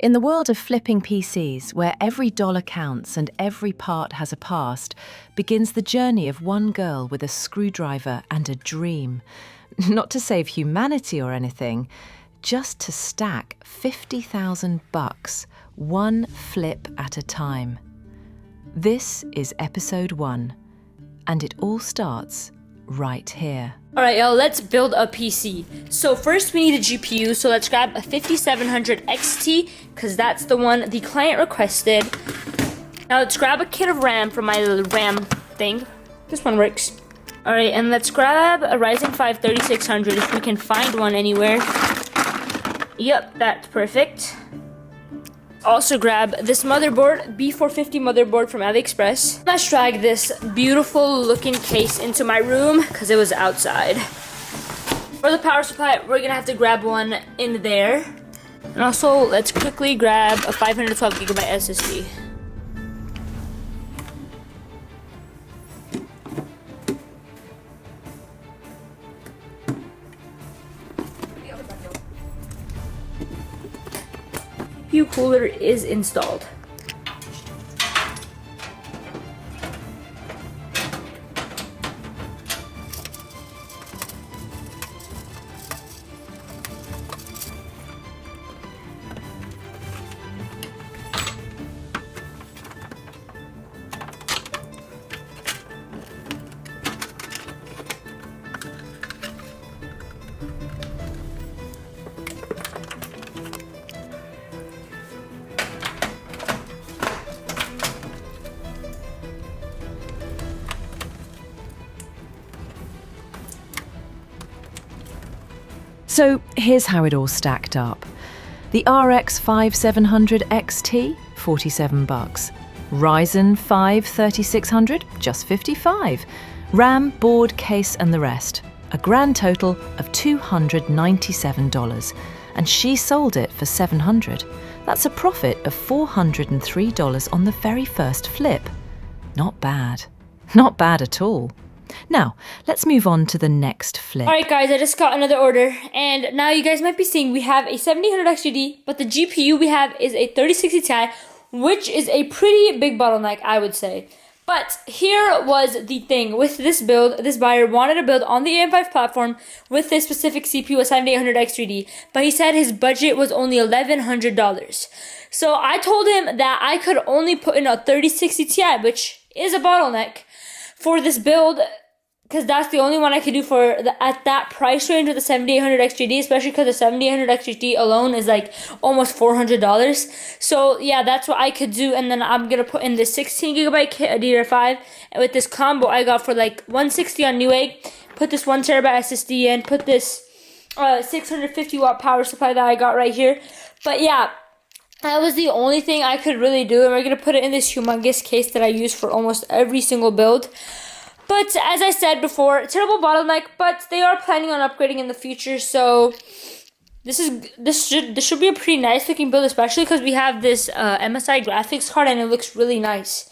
In the world of flipping PCs, where every dollar counts and every part has a past, begins the journey of one girl with a screwdriver and a dream. Not to save humanity or anything, just to stack $50,000, one flip at a time. This is episode 1, and it all starts right here. Alright, y'all, let's build a PC. So first we need a GPU, so let's grab a 5700 XT, because that's the one the client requested. Now let's grab a kit of RAM from my little RAM thing. This one works. Alright, and let's grab a Ryzen 5 3600 if we can find one anywhere. Yep, that's perfect. Also grab this motherboard, B450 motherboard from AliExpress. Let's drag this beautiful looking case into my room because it was outside. For the power supply, we're gonna have to grab one in there. And also, let's quickly grab a 512GB SSD. CPU cooler is installed. So here's how it all stacked up. The RX 5700 XT, $47. Ryzen 5 3600, just $55. RAM, board, case and the rest. A grand total of $297. And she sold it for $700. That's a profit of $403 on the very first flip. Not bad. Not bad at all. Now, let's move on to the next flip. Alright guys, I just got another order, and now you guys might be seeing we have a 7000 XGD, but the GPU we have is a 3060 Ti, which is a pretty big bottleneck, I would say. But here was the thing. With this build, this buyer wanted to build on the AM5 platform with this specific CPU, a 7800 XGD, but he said his budget was only $1,100. So I told him that I could only put in a 3060 Ti, which is a bottleneck for this build, because that's the only one I could do for at that price range with the 7800 XGD, especially because the 7800 XGD alone is like almost $400. So yeah, that's what I could do. And then I'm gonna put in this 16GB kit, a DDR5, and with this combo I got for like $160 on Newegg. Put this 1TB SSD in, put this 650 watt power supply that I got right here. But yeah, that was the only thing I could really do, and we're gonna put it in this humongous case that I use for almost every single build. But as I said before, terrible bottleneck, but they are planning on upgrading in the future, so this should be a pretty nice looking build, especially because we have this MSI graphics card and it looks really nice.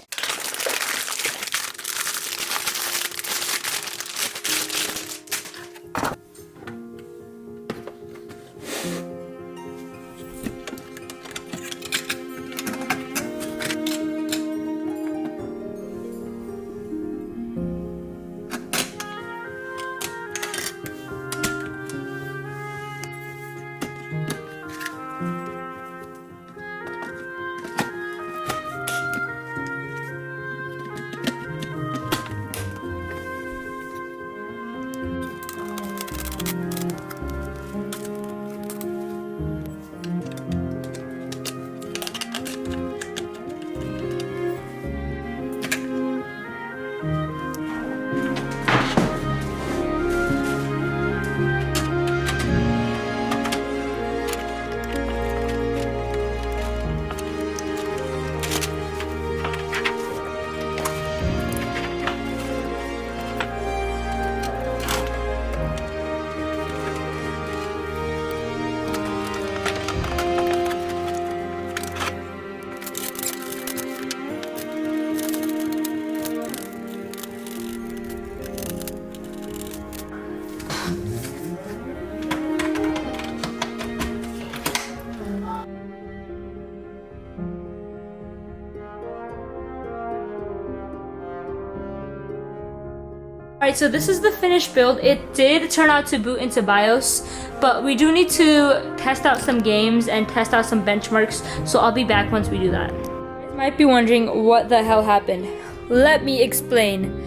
Alright, so this is the finished build. It did turn out to boot into BIOS, but we do need to test out some games and test out some benchmarks, so I'll be back once we do that. You might be wondering what the hell happened. Let me explain.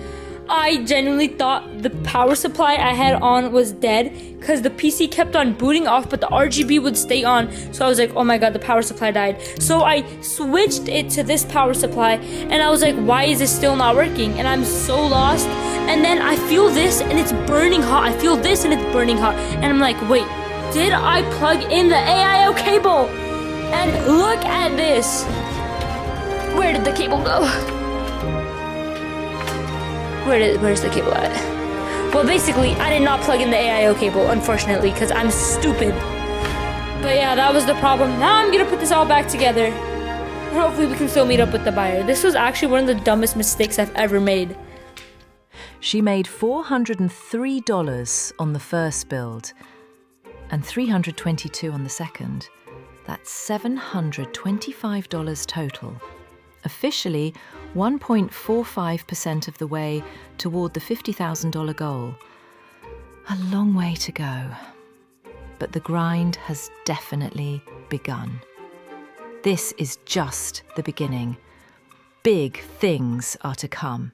I genuinely thought the power supply I had on was dead because the PC kept on booting off, but the RGB would stay on. So I was like, oh my god, the power supply died. So I switched it to this power supply and I was like, why is this still not working? And I'm so lost. And then I feel this and it's burning hot. I feel this and it's burning hot. And I'm like, wait, did I plug in the AIO cable? And look at this. Where did the cable go? Where's the cable at? Well, basically, I did not plug in the AIO cable, unfortunately, because I'm stupid. But yeah, that was the problem. Now I'm gonna put this all back together. And hopefully we can still meet up with the buyer. This was actually one of the dumbest mistakes I've ever made. She made $403 on the first build and $322 on the second. That's $725 total. Officially, 1.45% of the way toward the $50,000 goal. A long way to go. But the grind has definitely begun. This is just the beginning. Big things are to come.